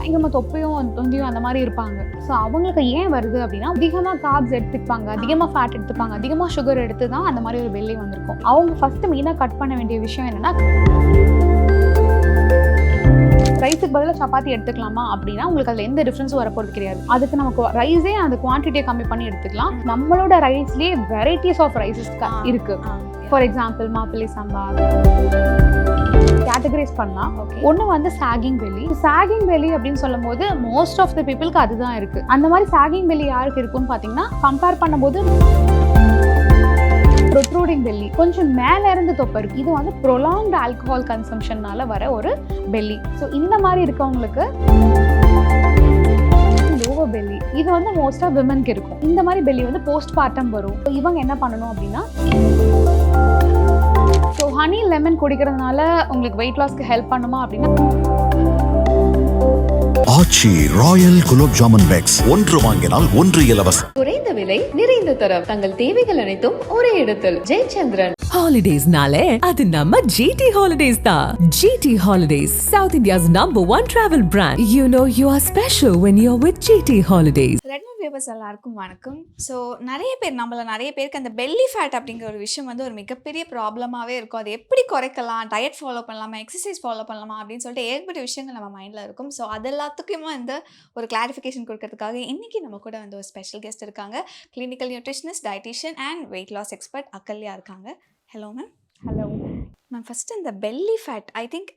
பயங்கரமாக தொப்பையும் தொந்தியும் அந்த மாதிரி இருப்பாங்க. ஸோ அவங்களுக்கு ஏன் வருது அப்படின்னா, அதிகமாக கார்ப்ஸ் எடுத்துப்பாங்க, அதிகமாக ஃபேட் எடுத்துப்பாங்க, அதிகமாக சுகர் எடுத்து தான் அந்த மாதிரி ஒரு பெல்லி வந்திருக்கும். அவங்க ஃபர்ஸ்ட் மெயினாக கட் பண்ண வேண்டிய விஷயம் என்னன்னா, ரைஸுக்கு பதிலாக சப்பாத்தி எடுத்துக்கலாமா அப்படின்னா உங்களுக்கு அதில் எந்த டிஃப்ரென்ஸும் வரப்போறது கிடையாது. அதுக்கு நமக்கு ரைஸே அந்த குவான்டிட்டியை கம்மி பண்ணி எடுத்துக்கலாம். நம்மளோட ரைஸ்லேயே வெரைட்டிஸ் ஆஃப் ரைஸஸ் இருக்கு. ஃபார் எக்ஸாம்பிள் மாப்பிள்ளை சம்பா கேட்டகரைஸ் பண்ணலாம். ஒன்று வந்து சாகிங் பெல்லி. சாகிங் பெல்லி அப்படின்னு சொல்லும் போது மோஸ்ட் ஆஃப் த பீப்புளுக்கு அதுதான் இருக்கு. அந்த மாதிரி சாகிங் பெல்லி யாருக்கு இருக்குன்னு பார்த்தீங்கன்னா, கம்பேர் பண்ணும்போது ப்ரொட்ரூடிங் பெல்லி கொஞ்சம் மேல இருந்து தொப்பை இருக்கு. இது வந்து ப்ரொலாங்ட் ஆல்கஹால் கன்சம்ஷன்னால வர ஒரு பெல்லி. ஸோ இந்த மாதிரி இருக்கவங்களுக்கு லோவர் பெல்லி, இது வந்து மோஸ்டா விமனுக்கு இருக்கும். இந்த மாதிரி பெல்லி வந்து போஸ்ட் பார்ட்டம் வரும். இவங்க என்ன பண்ணணும் அப்படின்னா, ஸோ ஹனி லெமன் குடிக்கிறதுனால உங்களுக்கு வெயிட் லாஸ்க்கு ஹெல்ப் பண்ணுமா அப்படின்னா, ஆச்சி ராயல் குலோப் ஜாமுன் பேக்ஸ், ஒன்று வாங்கினால் ஒன்று இலவசம். குறைந்த விலை நிறைந்த தரம், தங்கள் தேவைகள் அனைத்தும் ஒரே இடத்தில். ஜெயச்சந்திரன். ஹாலிடேஸ்னாலே அது நம்ம ஜிடி ஹாலிடேஸ் தான். GT holidays, South India's #1 travel brand. You know you are special when you're with GT Holidays. Redmi viewers எல்லாருக்கும் வணக்கம். ஸோ நிறைய பேருக்கு அந்த பெல்லி ஃபேட் அப்படிங்கிற ஒரு விஷயம் வந்து ஒரு மிகப்பெரிய ப்ராப்ளமாகவே இருக்கும். அது எப்படி குறைக்கலாம், டயட் ஃபாலோ பண்ணலாமா, எக்ஸசைஸ் ஃபாலோ பண்ணலாமா அப்படின்னு சொல்லிட்டு ஏகப்பட்ட விஷயங்கள் நம்ம மைண்டில் இருக்கும். ஸோ அது எல்லாத்துக்குமே வந்து ஒரு கிளாரிஃபிகேஷன் கொடுக்கறதுக்காக இன்றைக்கி நம்ம கூட வந்து ஒரு ஸ்பெஷல் கெஸ்ட் இருக்காங்க. Clinical nutritionist, dietitian and weight loss expert Akalya இருக்காங்க. Hello ma'am. Hello ma'am. First இந்த பெல்லி ஃபேட், ஐ திங்க்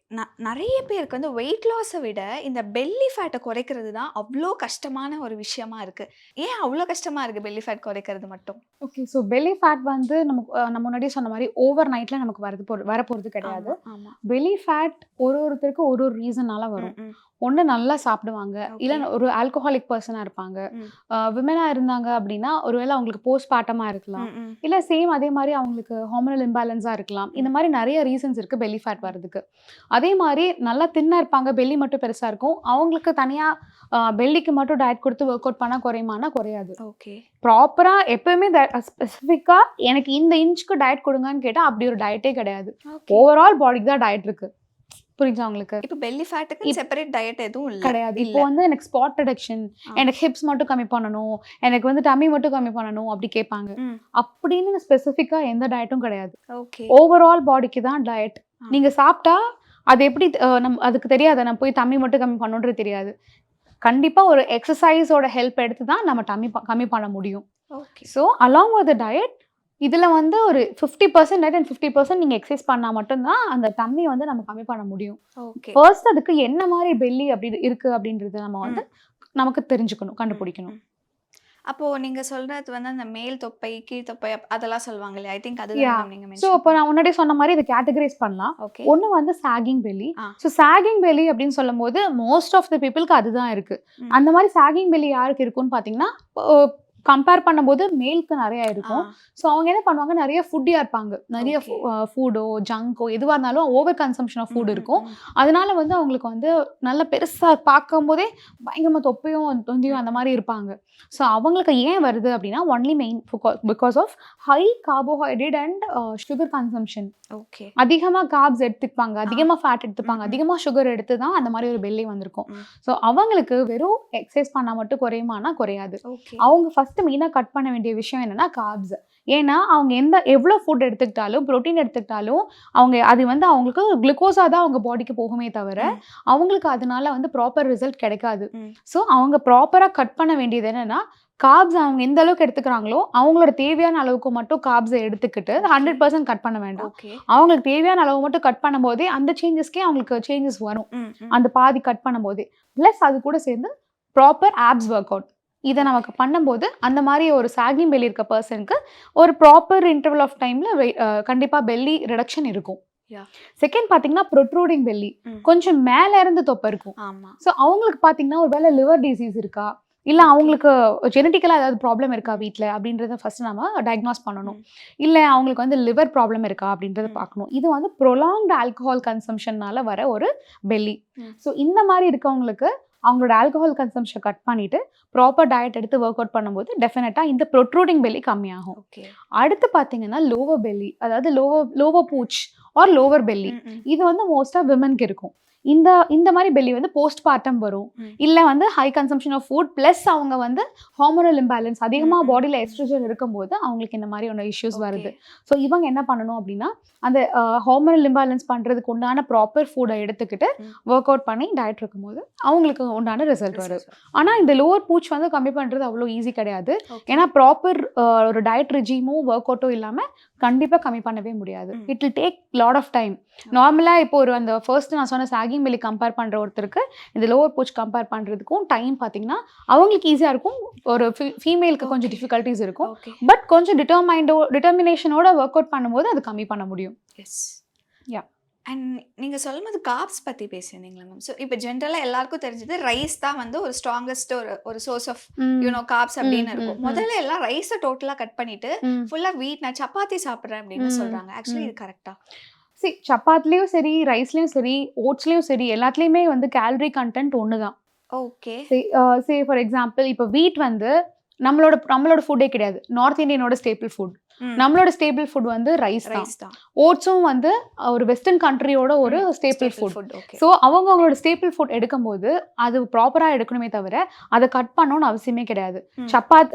நிறைய பேருக்கு வந்து வெயிட் லாஸை விட இந்த பெல்லி ஃபேட்டை குறைக்கிறது தான் அவ்வளோ கஷ்டமான ஒரு விஷயமா இருக்குது. ஏன் அவ்வளோ கஷ்டமாக இருக்குது பெல்லி ஃபேட் குறைக்கிறது மட்டும்? ஓகே, ஸோ பெல்லி ஃபேட் வந்து நம்ம முன்னாடி சொன்ன மாதிரி ஓவர் நைட்டில் நமக்கு வரப்போகிறது கிடையாது. பெல்லி ஃபேட் ஒருத்தருக்கு ஒரு ரீசனால வரும். ஒன்று நல்லா சாப்பிடுவாங்க, இல்லை ஒரு ஆல்கஹாலிக் பர்சனாக இருப்பாங்க, விமனாக இருந்தாங்க அப்படின்னா ஒருவேளை அவங்களுக்கு போஸ்ட் பார்ட்டமாக இருக்கலாம், இல்லை சேம் அதே மாதிரி அவங்களுக்கு ஹார்மோனல் இம்பேலன்ஸாக இருக்கலாம். இந்த மாதிரி நிறைய ரீசன்ஸ் இருக்குது பெல்லி ஃபேட் வர்றதுக்கு. அதே மாதிரி நல்லா தின்னாக இருப்பாங்க, பெல்லி மட்டும் பெருசாக இருக்கும், அவங்களுக்கு தனியாக பெல்லிக்கு மட்டும் டயட் கொடுத்து ஒர்க் அவுட் பண்ணால் குறையுமானா குறையாது. ஓகே, ப்ராப்பராக எப்போயுமே ஸ்பெசிஃபிக்காக எனக்கு இந்த இன்ச்சுக்கு டயட் கொடுங்கன்னு கேட்டால் அப்படி ஒரு டயட்டே கிடையாது. ஓவரால் பாடிக்கு தான் டயட் இருக்குது. புரிஞ்சா உங்களுக்கு? இப்போ பெல்லி ஃபேட்டுக்கு செப்பரேட் டயட் எதுவும் கிடையாது. இப்போ வந்து எனக்கு ஸ்பாட் ரிடக்ஷன், எனக்கு ஹிப்ஸ் மட்டும் கம்மி பண்ணணும், எனக்கு வந்து டம்மி மட்டும் கம்மி பண்ணணும் அப்படி கேட்பாங்க. அப்படின்னு ஸ்பெசிஃபிக்கா எந்த டயட்டும் கிடையாது. ஓகே, ஓவரால் பாடிக்கு தான் டயட். நீங்க சாப்பிட்டா அது எப்படி அதுக்கு தெரியாது, நம்ம போய் டம்மி மட்டும் கம்மி பண்ணணுன்றது தெரியாது. கண்டிப்பா ஒரு எக்ஸசைஸோட ஹெல்ப் எடுத்து தான் நம்ம டம்மி கம்மி பண்ண முடியும். ஸோ அலாங் வித் டயட் இதில் வந்து ஒரு 50% டயட் அண்ட் 50% நீங்கள் எக்ஸசைஸ் பண்ணால் மட்டும்தான் அந்த டம்மி வந்து நம்ம கம்மி பண்ண முடியும். ஃபர்ஸ்ட் அதுக்கு என்ன மாதிரி பெல்லி அப்படி இருக்குது அப்படின்றது நம்ம வந்து நமக்கு தெரிஞ்சுக்கணும், கண்டுபிடிக்கணும். அப்போது நீங்கள் சொல்கிறது வந்து அந்த மேல் தொப்பை, கீழ் தொப்பை அதெல்லாம் சொல்லுவாங்க இல்லையா? ஐ திங்க் அதுதான் நீங்கள். ஸோ இப்போ நான் முன்னாடி சொன்ன மாதிரி இதை கேட்டகரைஸ் பண்ணலாம். ஒன்று வந்து sagging belly. So sagging belly அப்படின்னு சொல்லும் போது மோஸ்ட் ஆஃப் த பீப்புளுக்கு அதுதான் இருக்குது. அந்த மாதிரி சாகிங் பெல்லி யாருக்கு இருக்குன்னு பார்த்தீங்கன்னா, கம்பேர் பண்ணும்போது மேலுக்கு நிறையா இருக்கும். ஸோ அவங்க என்ன பண்ணுவாங்க, நிறைய ஃபுட்டியாக இருப்பாங்க, நிறைய ஃபுட்டோ ஜங்கோ எதுவாக இருந்தாலும் ஓவர் கன்சம்ஷன் ஆஃப் ஃபுட் இருக்கும். அதனால வந்து அவங்களுக்கு வந்து நல்ல பெருசாக பார்க்கும் போதே பயங்கரமாக தொப்பையும் தொந்தியும் அந்த மாதிரி இருப்பாங்க. ஸோ அவங்களுக்கு ஏன் வருது அப்படின்னா, only main because of high carbohydrate and sugar consumption. Okay, அதிகமாக கார்ப்ஸ் எடுத்துப்பாங்க, அதிகமாக ஃபேட் எடுத்துப்பாங்க, அதிகமாக சுகர் எடுத்து தான் அந்த மாதிரி ஒரு பெல்லி வந்திருக்கும். ஸோ அவங்களுக்கு வெறும் எக்ஸசைஸ் பண்ணால் மட்டும் குறையுமானா குறையாது. அவங்க ஃபர்ஸ்ட் மெயினாக கட் பண்ண வேண்டிய விஷயம் என்னன்னா கார்ப்ஸ். ஏன்னா அவங்க எவ்வளோ ஃபுட் எடுத்துக்கிட்டாலும், ப்ரோட்டீன் எடுத்துக்கிட்டாலும் அது வந்து அவங்களுக்கு குளுக்கோஸாக தான் அவங்க பாடிக்கு போகுமே தவிர அவங்களுக்கு அதனால வந்து ப்ராப்பர் ரிசல்ட் கிடைக்காது. ஸோ அவங்க ப்ராப்பராக கட் பண்ண வேண்டியது என்னன்னா, கார்ப்ஸ் அவங்க எந்த அளவுக்கு எடுத்துக்கிறாங்களோ அவங்களோட தேவையான அளவுக்கு மட்டும் கார்ப்ஸை எடுத்துக்கிட்டு 100% கட் பண்ண வேண்டாம். அவங்களுக்கு தேவையான அளவு மட்டும் கட் பண்ணும் போதே அந்த சேஞ்சஸ்க்கே அவங்களுக்கு சேஞ்சஸ் வரும், அந்த பாதி கட் பண்ணும் போதே. ப்ளஸ் அது கூட சேர்ந்து ப்ராப்பர் ஆப்ஸ் ஒர்க் அவுட் இதை நமக்கு பண்ணும்போது அந்த மாதிரி ஒரு சாகிங் பெல்லி இருக்க பர்சனுக்கு ஒரு ப்ராப்பர் இன்டர்வல் ஆஃப் டைமில் கண்டிப்பாக பெல்லி ரிடக்ஷன் இருக்கும். செகண்ட் பார்த்தீங்கன்னா ப்ரொட்ரூடிங் பெல்லி, கொஞ்சம் மேலே இருந்து தொப்பை இருக்கும். ஸோ அவங்களுக்கு பார்த்தீங்கன்னா ஒரு வேளை லிவர் டிசீஸ் இருக்கா, இல்லை அவங்களுக்கு ஜெனட்டிக்கலாக ஏதாவது ப்ராப்ளம் இருக்கா வீட்டில் அப்படின்றத ஃபர்ஸ்ட் நம்ம டயக்னாஸ் பண்ணணும். இல்லை அவங்களுக்கு வந்து லிவர் ப்ராப்ளம் இருக்கா அப்படின்றத பார்க்கணும். இது வந்து ப்ரொலாங்டு ஆல்கஹால் கன்சம்ஷன்னால வர ஒரு பெல்லி. ஸோ இந்த மாதிரி இருக்கவங்களுக்கு அவங்களோட ஆல்கஹால் கன்சம்ஷன் கட் பண்ணிட்டு ப்ராப்பர் டயட் எடுத்து ஒர்க் அவுட் பண்ணும்போது டெஃபினட்டாக இந்த ப்ரொட்ரூடிங் பெல்லி கம்மியாகும். அடுத்து பார்த்தீங்கன்னா லோவர் பெல்லி, அதாவது லோவர் பூச் ஆர் லோவர் பெல்லி, இது வந்து மோஸ்ட்டாக விமனுக்கு இருக்கும். இந்த மாதிரி பெல்லி வந்து போஸ்ட் பார்ட்டம் வரும். இல்லை வந்து high consumption of food plus அவங்க வந்து ஹார்மோனல் இம்பேலன்ஸ் அதிகமாக பாடியில் எஸ்ட்ரோஜன் இருக்கும்போது அவங்களுக்கு இந்த மாதிரி ஒன்று இஷ்யூஸ் வருது. ஸோ இவங்க என்ன பண்ணணும் அப்படின்னா அந்த ஹார்மோனல் இம்பேலன்ஸ் பண்ணுறதுக்கு உண்டான ப்ராப்பர் ஃபுட்டை எடுத்துக்கிட்டு ஒர்க் அவுட் பண்ணி டயட் இருக்கும்போது அவங்களுக்கு உண்டான ரிசல்ட் வருது. ஆனால் இந்த லோவர் பூச் வந்து கம்மி பண்ணுறது அவ்வளோ ஈஸி கிடையாது. ஏன்னா ப்ராப்பர் ஒரு டயட் ரிஜிமும் ஒர்க் அவுட்டும் இல்லாமல் கண்டிப்பாக கம்மி பண்ணவே முடியாது. It will take lot of time. நார்மலாக இப்போ ஒரு அந்த ஃபர்ஸ்ட் நான் சொன்ன சாகிங் பெல்லி கம்பேர் பண்ணுற ஒருத்தருக்கு இந்த லோவர் பூச் கம்பேர் பண்ணுறதுக்கும் டைம் பார்த்தீங்கன்னா அவங்களுக்கு ஈஸியாக இருக்கும். ஒரு ஃபீமேலுக்கு கொஞ்சம் டிஃபிகல்ட்டிஸ் இருக்கும். பட் கொஞ்சம் டிட்டர்மினேஷனோட ஒர்க் அவுட் பண்ணும்போது அது கம்மி பண்ண முடியும். எஸ். யா. அண்ட் நீங்கள் சொல்லும்போது கார்ப்ஸ் பற்றி பேசியிருந்தீங்களா மேம்? ஸோ இப்போ ஜென்ரலாக எல்லாருக்கும் தெரிஞ்சது ரைஸ் தான் வந்து ஒரு ஸ்ட்ராங்கஸ்ட் ஒரு சோர்ஸ் ஆஃப் கார்ப்ஸ் அப்படின்னு இருக்கும். முதல்ல எல்லாம் ரைஸை டோட்டலாக கட் பண்ணிட்டு ஃபுல்லாக வீட் நான் சப்பாத்தி சாப்பிட்றேன் அப்படின்னு சொல்கிறாங்க. ஆக்சுவலி இது கரெக்டா? சப்பாத்திலையும் சரி, ரைஸ்லையும் சரி, ஓட்ஸ்லையும் சரி, எல்லாத்துலேயுமே வந்து கேலரி கண்டென்ட் ஒன்று தான். ஓகே. சே ஃபார் எக்ஸாம்பிள் இப்போ வீட் வந்து நம்மளோட ஃபுட்டே கிடையாது. நார்த் இந்தியனோட ஸ்டேபிள் ஃபுட். நம்மளோட ஸ்டேபிள் ஃபுட் வந்து ரைஸ் தான். ஓட்ஸும் வந்து ஒரு வெஸ்டர்ன் கண்ட்ரியோட ஒரு ஸ்டேபிள் ஃபுட். ஸோ அவங்களோட ஸ்டேபிள் ஃபுட் எடுக்கும்போது அது ப்ராப்பராக எடுக்கணுமே தவிர அதை கட் பண்ணணும்னு அவசியமே கிடையாது.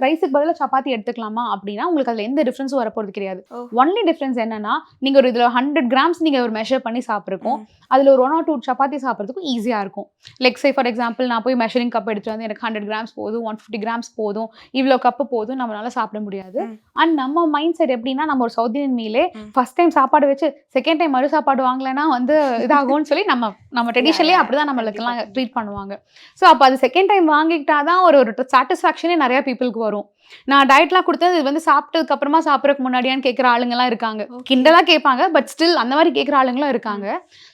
ரைஸுக்கு பதிலாக சப்பாத்தி எடுத்துக்கலாமா அப்படின்னா உங்களுக்கு அதில் எந்த டிஃப்ரென்ஸும் வரப்போகிறது கிடையாது. ஒன்லி டிஃப்ரென்ஸ் என்னன்னா நீங்கள் ஒரு இதில் 100 கிராம்ஸ் நீங்கள் ஒரு மெஷர் பண்ணி சாப்பிட்ருக்கோம். அதில் ஒரு 1 or 2 சப்பாத்தி சாப்பிட்றதுக்கும் ஈஸியாக இருக்கும். லைக் சே ஃபார் எக்ஸாம்பிள் நான் போய் மெஷரிங் கப் எடுத்துட்டு வந்து எனக்கு 100 கிராம்ஸ் போதும், 150 கிராம்ஸ் போதும், இவ்வளோ கப்பு போதும் நம்மளால சாப்பிட முடியாது. அண்ட் நம்ம மைண்ட் செட் எப்படின்னா நம்ம ஒரு சவுத் இந்தியன் மீலே ஃபர்ஸ்ட் டைம் சாப்பாடு வச்சு செகண்ட் டைம் மறு சாப்பாடு வாங்கலைன்னா வந்து இதாகும்னு சொல்லி நம்ம ட்ரெடிஷனலே அப்படிதான் நம்மளுக்கெல்லாம் ட்ரீட் பண்ணுவாங்க. ஸோ அப்போ அது செகண்ட் டைம் வாங்கிக்கிட்டாதான் ஒரு சாட்டிஸ்ஃபேக்ஷனே நிறைய பீப்புளுக்கு வரும். நான் டயட்லாம் கொடுத்தது இது வந்து சாப்பிட்டதுக்கு அப்புறமா சாப்பிட்றதுக்கு முன்னாடியான்னு கேட்குற ஆளுங்கெல்லாம் இருக்காங்க. கிண்டலாக கேட்பாங்க, பட் ஸ்டில் அந்த மாதிரி கேட்குற ஆளுங்களும் இருக்காங்க.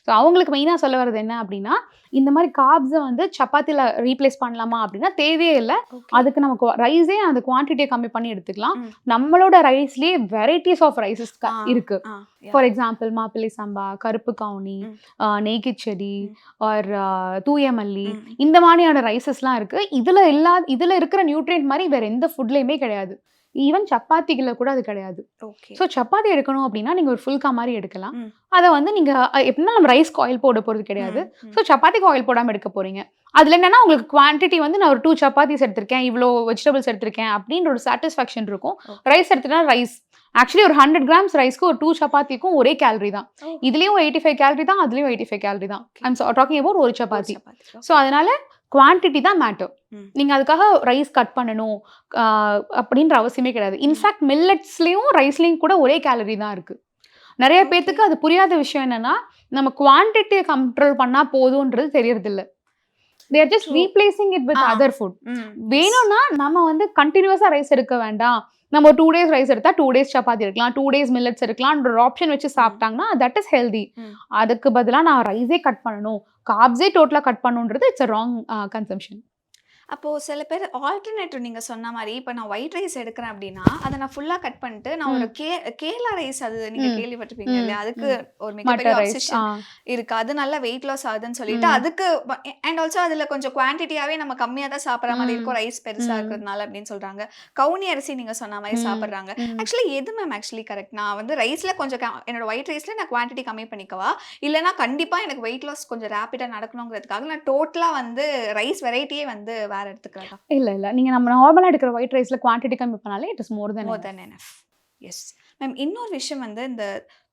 ஸோ அவங்களுக்கு மெயினாக சொல்ல வர்றது என்ன அப்படின்னா இந்த மாதிரி கார்ப்ஸை வந்து சப்பாத்தியில் ரீப்ளேஸ் பண்ணலாமா அப்படின்னா தேவையே இல்லை. அதுக்கு நமக்கு ரைஸே அந்த குவான்டிட்டியை கம்மி பண்ணி எடுத்துக்கலாம். நம்மளோட ரைஸ்லேயே வெரைட்டிஸ் ஆஃப் ரைஸஸ் இருக்கு. ஃபார் எக்ஸாம்பிள் மாப்பிள்ளை சம்பா, கருப்பு கவுனி, நெய் கிச்சடி ஆர் தூய மல்லி, இந்த மாதிரியான ரைஸஸ்லாம் இருக்கு. இதில் இருக்கிற நியூட்ரியன்ட் மாதிரி வேற எந்த ஃபுட்லேயுமே கிடையாது. ஈவன் சப்பாத்திகளை கூட அது கிடையாது. ஸோ சப்பாத்தி எடுக்கணும் அப்படின்னா நீங்கள் ஒரு ஃபுல்கா மாதிரி எடுக்கலாம். அதை வந்து நீங்கள் எப்படின்னா நம்ம ரைஸ்க்கு ஆயில் போட போகிறது கிடையாது. ஸோ சப்பாத்திக்கு ஆயில் போடாமல் எடுக்க போகிறீங்க. அதில் என்னன்னா உங்களுக்கு குவான்டிட்டி வந்து நான் ஒரு 2 சப்பாத்திஸ் எடுத்திருக்கேன், இவ்வளோ வெஜிடபிள்ஸ் எடுத்திருக்கேன் அப்படின்ற ஒரு சாட்டிஸ்ஃபேக்ஷன் இருக்கும். ரைஸ் எடுத்துட்டா ரைஸ் ஆக்சுவலி ஒரு 100 கிராம்ஸ் ரைஸ்க்கு ஒரு 2 சப்பாத்திக்கும் ஒரே கேலரி தான். இதுலேயும் 85 கேலரி தான், அதுலேயும் 85 கேலரி தான். ஐம் டாக்கிங் அபவுட் ஒரு சப்பாத்தி. ஸோ அதனால குவான்டிட்டி தான் மேட்டர். நீங்கள் அதுக்காக ரைஸ் கட் பண்ணணும் அப்படின்ற அவசியமே கிடையாது. இன்ஃபேக்ட் மில்லட்ஸ்லேயும் ரைஸ்லேயும் கூட ஒரே கேலரி தான் இருக்குது. நிறைய பேர்த்துக்கு அது புரியாத விஷயம் என்னன்னா நம்ம குவான்டிட்டியை கண்ட்ரோல் பண்ணால் போதுன்றது தெரியறதில்ல. they are just replacing it with other food. வேணும்னா நம்ம வந்து கண்டினியூஸாக ரைஸ் எடுக்க வேண்டாம். நம்ம 2 days ரைஸ் எடுத்தா 2 days சப்பாத்தி எடுக்கலாம், 2 days மில்லட்ஸ் எடுக்கலாம்ன்ற ஒரு ஆப்ஷன் வச்சு சாப்பிட்டாங்கன்னா தட் இஸ் ஹெல்தி. அதுக்கு பதிலாக நான் ரைஸே கட் பண்ணணும், கார்ப்ஸே டோட்டலாக கட் பண்ணணுன்றது இட்ஸ் அ ராங் கன்சம்ஷன். அப்போது சில பேர் ஆல்டர்னேட்டிவ் நீங்கள் சொன்ன மாதிரி இப்போ நான் ஒயிட் ரைஸ் எடுக்கிறேன் அப்படின்னா அதை நான் ஃபுல்லாக கட் பண்ணிட்டு நான் ஒரு கேரளா ரைஸ், அது நீங்கள் கேள்விப்பட்டிருப்பீங்க இல்லையா, அதுக்கு ஒரு மிகப்பெரிய ஆப்ஷன் இருக்கு. அது நல்லா வெயிட் லாஸ் ஆகுதுன்னு சொல்லிட்டு அதுக்கு அண்ட் ஆல்சோ அதில் கொஞ்சம் குவான்டிட்டியாகவே நம்ம கம்மியாக தான் சாப்பிட்ற மாதிரி இருக்கும் ரைஸ் பெருசாக இருக்கிறதுனால அப்படின்னு சொல்கிறாங்க. கவுனி அரிசி நீங்கள் சொன்ன மாதிரி சாப்பிட்றாங்க. ஆக்சுவலி எது மேம் ஆக்சுவலி கரெக்ட்? நான் வந்து ரைஸில் கொஞ்சம் என்னோட ஒயிட் ரைஸில் நான் குவான்டிட்டி கம்மி பண்ணிக்கவா, இல்லைனா கண்டிப்பாக எனக்கு வெயிட் லாஸ் கொஞ்சம் ரேப்பிடாக நடக்கணுங்கிறதுக்காக நான் டோட்டலாக வந்து ரைஸ் வெரைட்டியே வந்து இல்ல நீங்க நம்ம நார்மலா எடுக்கிற ஒயிட் ரைஸ்ல குவான்டிட்டி கம்மி பண்ணாலே it is more then enough. Yes ma'am. இன்னொரு விஷயம் வந்து இந்த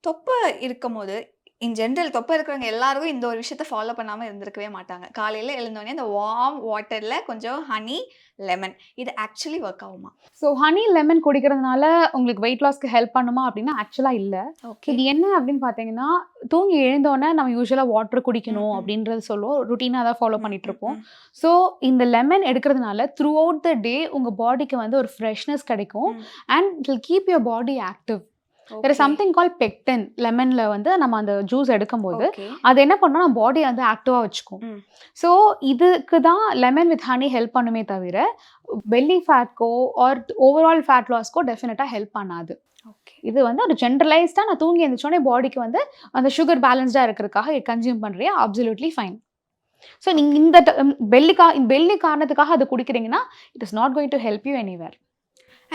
தொப்பை இருக்கும் போது இன் ஜென்ரல் தொப்பை இருக்கிறவங்க எல்லாருக்கும் இந்த ஒரு விஷயத்த ஃபாலோ பண்ணாமல் இருந்திருக்கவே மாட்டாங்க. காலையில் எழுந்தோடனே இந்த வார்ம் வாட்டரில் கொஞ்சம் ஹனி லெமன், இது ஆக்சுவலி ஒர்க் ஆகுமா? ஸோ ஹனி லெமன் குடிக்கிறதுனால உங்களுக்கு வெயிட் லாஸ்க்கு ஹெல்ப் பண்ணுமா அப்படின்னா ஆக்சுவலாக இல்லை. இது என்ன அப்படின்னு பார்த்தீங்கன்னா தூங்கி எழுந்தோடனே நம்ம யூஸ்வலாக வாட்டர் குடிக்கணும் அப்படின்றது சொல்லுவோம், ருட்டீனாக தான் ஃபாலோ பண்ணிட்டு இருப்போம். ஸோ இந்த லெமன் எடுக்கிறதுனால த்ரூ அவுட் த டே உங்கள் பாடிக்கு வந்து ஒரு ஃப்ரெஷ்னஸ் கிடைக்கும் and it will keep your body active. there is something called pectin லெமன்ல வந்து நம்ம அந்த ஜூஸ் எடுக்கும்போது அது என்ன பண்ணோம் நம்ம பாடியை வந்து ஆக்டிவாக வச்சுக்கும். ஸோ இதுக்கு தான் லெமன் வித் ஹனி ஹெல்ப் பண்ணுமே தவிர பெல்லி ஃபேட்கோ ஆர் ஓவரால் ஃபேட் லாஸ்க்கோ டெஃபினட்டாக ஹெல்ப் பண்ணாது. இது வந்து ஒரு ஜென்ரலைஸ்டாக நான் தூங்கி எழுந்திரிச்சோடனே பாடிக்கு வந்து அந்த சுகர் பேலன்ஸ்டாக இருக்கிறதுக்காக கன்சியூம் பண்ணுறியா, அப்சல்யூட்லி ஃபைன். ஸோ நீங்கள் இந்த பெல்லி காரணத்துக்காக அது குடிக்கிறீங்கன்னா it is not going to help you anywhere.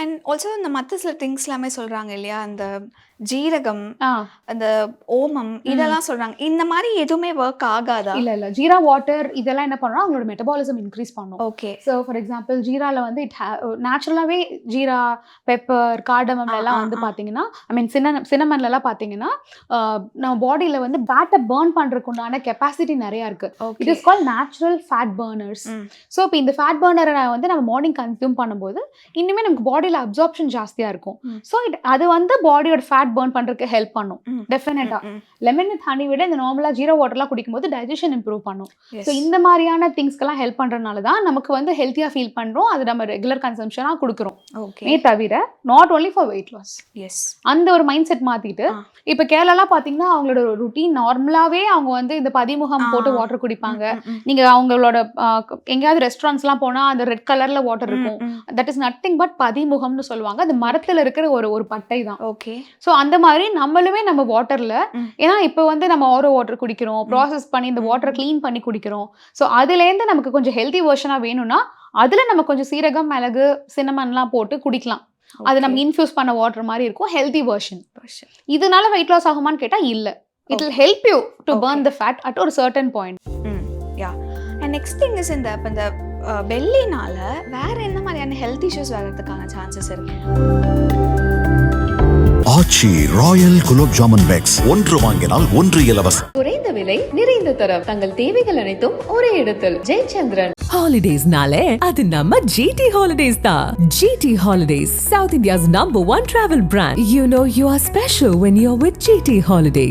And also இந்த மற்ற சில திங்ஸ் எல்லாமே சொல்கிறாங்க இல்லையா, அந்த ஜீரகம், ஆ அந்த ஓமம் இதெல்லாம் சொல்றாங்க. இந்த மாதிரி எதுவுமே ஒர்க் ஆகாதா? இல்ல ஜீரா வாட்டர் இதெல்லாம் என்ன பண்ணுறோம், அவங்களோட மெட்டபாலிசம் இன்க்ரீஸ் பண்ணும். ஓகே. ஸோ ஃபார் எக்ஸாம்பிள் ஜீரால வந்து நேச்சுரலாகவே ஜீரா, பெப்பர், கார்டமம்ல எல்லாம் வந்து பார்த்தீங்கன்னா, ஐ மீன் சின்னமன்லலாம் பார்த்தீங்கன்னா நம்ம பாடியில் வந்து ஃபேட்டை பேர்ன் பண்ணுறதுக்கு உண்டான கெப்பாசிட்டி நிறையா இருக்கு. It is call natural fat burners. So இப்போ இந்த ஃபேட் பர்னரை வந்து நம்ம மார்னிங் கன்சியூம் பண்ணும்போது இன்னுமே நமக்கு பாடியில் அப்சார்ப்ஷன் ஜாஸ்தியாக இருக்கும். ஸோ அது வந்து பாடியோட ஃபேட் பர்ன் பண்ணுறதுக்கு ஹெல்ப் பண்ணும் டெஃபினட்டாக. லெமன் வித் ஹனி விட இந்த நார்மலாக ஜீரோ வாட்டர்லாம் குடிக்கும்போது டைஜஷன் இம்ப்ரூவ் பண்ணும். ஸோ இந்த மாதிரியான திங்ஸ்க்கெல்லாம் ஹெல்ப் பண்ணுறதுனால தான் நமக்கு வந்து ஹெல்த்தியாக ஃபீல் பண்ணுறோம். அது நம்ம ரெகுலர் கன்சம்ஷனாக கொடுக்குறோம். ஓகே. தவிர not only for weight loss. Yes. அந்த ஒரு மைண்ட் செட் மாற்றிட்டு இப்போ கேரளாலாம் பார்த்தீங்கன்னா அவங்களோட ருட்டீன் நார்மலாகவே அவங்க வந்து இந்த பதிமுகம் போட்டு வாட்டர் குடிப்பாங்க. நீங்கள் அவங்களோட எங்கேயாவது ரெஸ்டாரண்ட்ஸ்லாம் போனால் அந்த ரெட் கலரில் வாட்டர் இருக்கும். தட் இஸ் நத்திங் பட் பதிமுகம்னு சொல்லுவாங்க. அது மரத்தில் இருக்கிற ஒரு பட்டை தான். ஓகே. ஸோ அந்த மாதிரி நம்மளுமே நம்ம வாட்டரில், ஏன்னா இப்போ வந்து நம்ம ஆரோ வாட்டர் குடிக்கிறோம், ப்ராசஸ் பண்ணி இந்த வாட்டரை க்ளீன் பண்ணி குடிக்கிறோம். ஸோ அதுலேருந்து நமக்கு கொஞ்சம் ஹெல்த்தி வெர்ஷனாக வேணும்னா அதில் நம்ம கொஞ்சம் சீரகம், மிளகு, சின்னமன்லாம் போட்டு குடிக்கலாம். அது நம்ம இன்ஃபியூஸ் பண்ண வாட்டர் மாதிரி இருக்கும், ஹெல்தி வெர்ஷன். இதனால வெயிட் லாஸ் ஆகுமான்னு கேட்டால் இல்லை. It will help you to burn the fat at ஒரு certain point. Yeah. And next thing is இந்த பெல்லினால வேற என்ன மாதிரியான ஹெல்த் இஷ்யூஸ் வரதுக்கான சான்சஸ் இருக்கு? ஆச்சி ராயல் குலோப் ஜாமுன் பேக்ஸ், ஒன்று வாங்கினால் ஒன்று இலவசம். குறைந்த விலை நிறைந்த தரம் தங்கள் தேவைகள் அனைத்தும் ஒரே இடத்தில். Jayachandran. Holidays nale adu namma GT Holidays da. GT Holidays, South India's #1 travel brand. You know you are special when you're with GT Holidays.